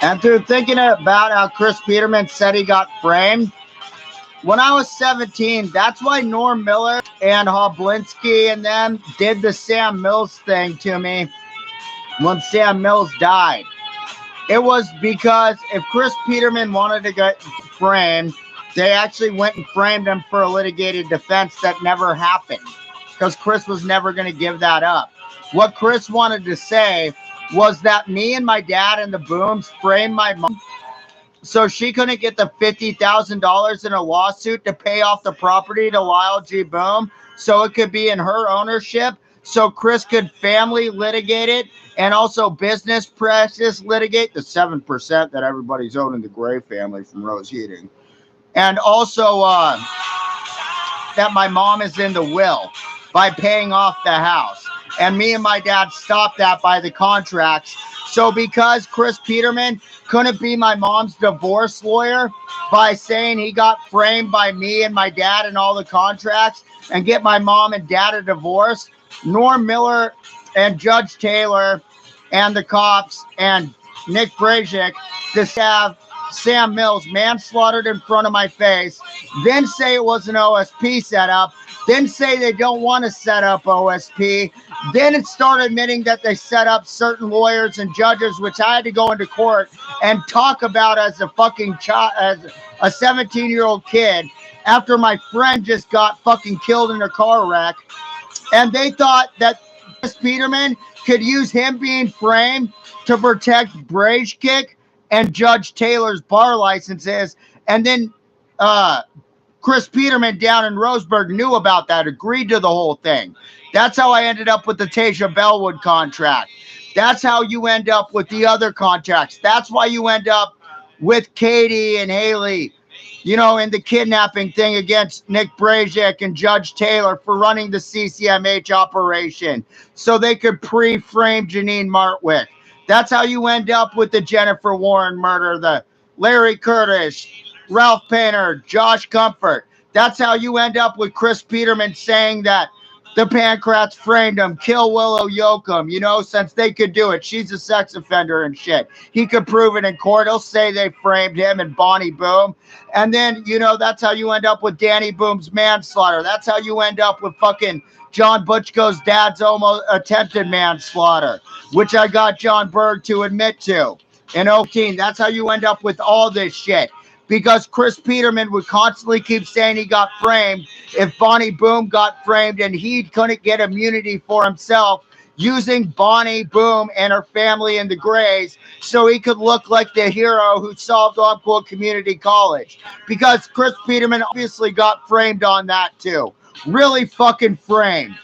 And through thinking about how Chris Peterman said he got framed, when I was 17, that's why Norm Miller and Hoblinski and them did the Sam Mills thing to me when Sam Mills died. It was because if Chris Peterman wanted to get framed, they actually went and framed him for a litigated defense that never happened because Chris was never going to give that up. What Chris wanted to say was that me and my dad and the Booms framed my mom so she couldn't get the $50,000 in a lawsuit to pay off the property to Lyle G. Boom so it could be in her ownership so Chris could family litigate it and also business practice litigate the 7% that everybody's owning the Gray family from Rose Heating. And also that my mom is in the will by paying off the house. And me and my dad stopped that by the contracts. So because Chris Peterman couldn't be my mom's divorce lawyer by saying he got framed by me and my dad and all the contracts and get my mom and dad a divorce, Norm Miller and Judge Taylor and the cops and Nick Brazic just have Sam Mills manslaughtered in front of my face, then say it was an OSP setup, then say they don't want to set up OSP, then it started admitting that they set up certain lawyers and judges, which I had to go into court and talk about as a fucking child, as a 17-year-old kid, after my friend just got fucking killed in a car wreck. And they thought that Chris Peterman could use him being framed to protect Brage Kick and Judge Taylor's bar licenses. And then Chris Peterman down in Roseburg knew about that, agreed to the whole thing. That's how I ended up with the Tasia Bellwood contract. That's how you end up with the other contracts. That's why you end up with Katie and Haley, you know, in the kidnapping thing against Nick Brazic and Judge Taylor for running the CCMH operation so they could pre-frame Janine Martwick. That's how you end up with the Jennifer Warren murder, the Larry Curtis, Ralph Painter, Josh Comfort. That's how you end up with Chris Peterman saying that the Pancrats framed him, kill Willow Yoakum, you know, since they could do it. She's a sex offender and shit. He could prove it in court. He'll say they framed him and Bonnie Boom. And then, you know, that's how you end up with Danny Boom's manslaughter. That's how you end up with fucking John Butchko's dad's almost attempted manslaughter, which I got John Berg to admit to in 2018. That's how you end up with all this shit. Because Chris Peterman would constantly keep saying he got framed if Bonnie Boom got framed and he couldn't get immunity for himself using Bonnie Boom and her family in the Grays so he could look like the hero who solved Umpqua Community College. Because Chris Peterman obviously got framed on that too. Really fucking framed.